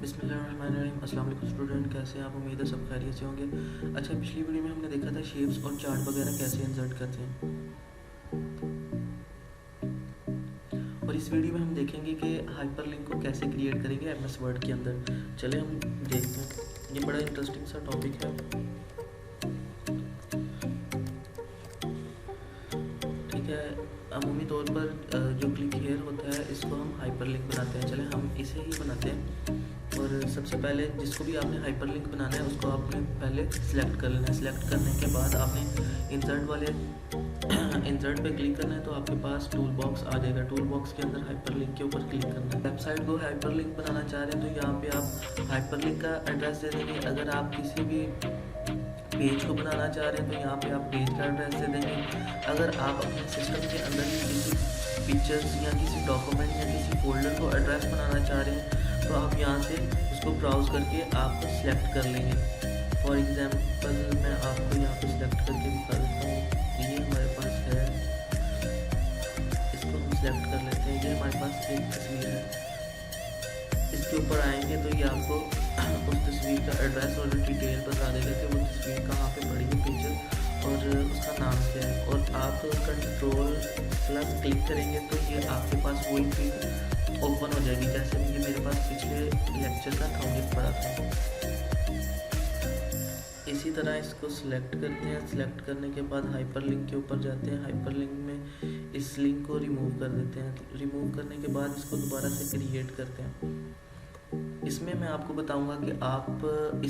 बिस्मिल्लाहिर्रहमानिर्रहीम। अस्सलाम वालेकुम स्टूडेंट, कैसे हैं आप? उम्मीद है सब खैरियत से होंगे। अच्छा, पिछली वीडियो में हमने देखा था शेप्स और चार्ट वगैरह कैसे इंसर्ट करते हैं, और इस वीडियो में हम देखेंगे कि हाइपरलिंक को कैसे क्रिएट करेंगे एमएस वर्ड के अंदर। चले हम देखते हैं, ये बड़ा इंटरेस्टिंग सा टॉपिक है। ठीक है, अमूमी तौर पर जो क्लिक हेयर होता है इसको हम हाइपरलिंक बनाते हैं। चले हम इसे ही बनाते हैं। और सबसे पहले जिसको भी आपने हाइपरलिंक बनाना है उसको आपने पहले सिलेक्ट कर लेना है। सिलेक्ट करने के बाद आपने इंसर्ट पे क्लिक करना है, तो आपके पास टूल बॉक्स आ जाएगा। टूल बॉक्स के अंदर हाइपरलिंक के ऊपर क्लिक करना है। वेबसाइट को हाइपरलिंक बनाना चाह रहे हैं तो यहाँ पे आप हाइपरलिंक का एड्रेस दे देंगे। अगर आप किसी भी पेज को बनाना चाह रहे हैं तो यहाँ पे आप पेज का एड्रेस दे देंगे। अगर आप अपने सिस्टम के अंदर ही किसी पिक्चर्स या किसी डॉक्यूमेंट या किसी फोल्डर को एड्रेस बनाना चाह रहे हैं तो आप यहाँ से उसको ब्राउज करके आप सिलेक्ट कर लेंगे। फॉर एग्जांपल मैं आपको यहाँ पे सिलेक्ट करके दिखा देता हूँ। ये हमारे पास है, इसको हम सिलेक्ट कर लेते हैं। ये हमारे पास एक तस्वीर है, इसके ऊपर आएंगे तो ये आपको उस तस्वीर का एड्रेस और डिटेल बता देगा कि वो तस्वीर कहाँ पे पड़ी है, पिक्चर और उसका नाम क्या है। और आप कंट्रोल+ क्लिक करेंगे तो ये आपके पास वही पिक ओपन हो जाएगी, जैसे ये मेरे पास पिछले लेक्चर का थंबनेल पड़ा था। इसी तरह इसको सिलेक्ट करते हैं। सिलेक्ट करने के बाद हाइपरलिंक के ऊपर जाते हैं। हाइपरलिंक में इस लिंक को रिमूव कर देते हैं। रिमूव करने के बाद इसको दोबारा से क्रिएट करते हैं। इसमें मैं आपको बताऊंगा कि आप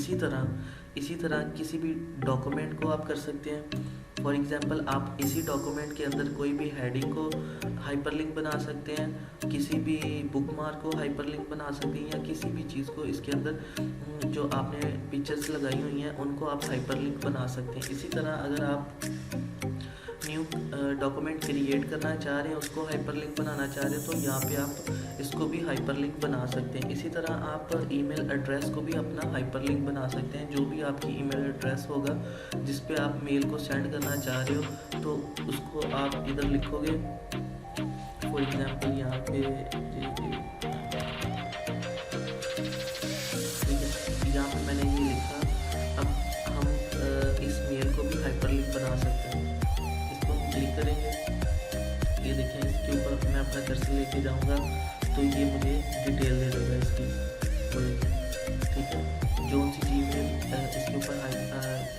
इसी तरह किसी भी डॉक्यूमेंट को आप कर सकते हैं। फॉर एग्जांपल आप इसी डॉक्यूमेंट के अंदर कोई भी हेडिंग को हाइपरलिंक बना सकते हैं, किसी भी बुकमार्क को हाइपरलिंक बना सकते हैं, या किसी भी चीज़ को इसके अंदर जो आपने पिक्चर्स लगाई हुई हैं उनको आप हाइपरलिंक बना सकते हैं। इसी तरह अगर आप न्यू डॉक्यूमेंट क्रिएट करना चाह रहे हैं, उसको हाइपरलिंक बनाना चाह रहे हैं, तो यहाँ पे आप इसको भी हाइपरलिंक बना सकते हैं। इसी तरह आप ईमेल एड्रेस को भी अपना हाइपरलिंक बना सकते हैं। जो भी आपकी ईमेल एड्रेस होगा जिस पे आप मेल को सेंड करना चाह रहे हो तो उसको आप इधर लिखोगे। फॉर एग्जांपल यहाँ पे ठीक है, यहाँ पे मैंने ये लिखा। अब हम इस मेल को भी हाइपरलिंक बना सकते हैं। क्लिक करेंगे, ये देखें, इसके ऊपर मैं अपना कर्सर लेके जाऊंगा तो ये मुझे डिटेल दे देगा इसकी। तो ठीक है, जो सी चीज़ इसके ऊपर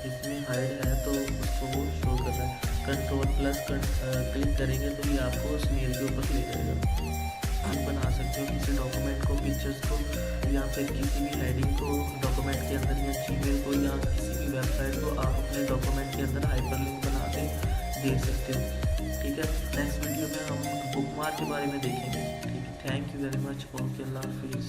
इसमें हाइड है तो उसको वो शो कर रहा है। कंट्रोल+ क्लिक करेंगे तो ये आपको उस मेल के ऊपर ले जाएगा। आप बना सकते हो किसी डॉक्यूमेंट को, पिक्चर्स को, या फिर किसी भी हेडिंग को डॉक्यूमेंट के अंदर, या जीमेल को, या किसी भी वेबसाइट को आप अपने डॉक्यूमेंट के अंदर हाइपरलिंक बना के दे सकते हो। ठीक है, नेक्स्ट वीडियो में हम बुकमार्क के बारे में देखेंगे। ठीक है, thank you very much. Okay, अल्लाह हाफिज़।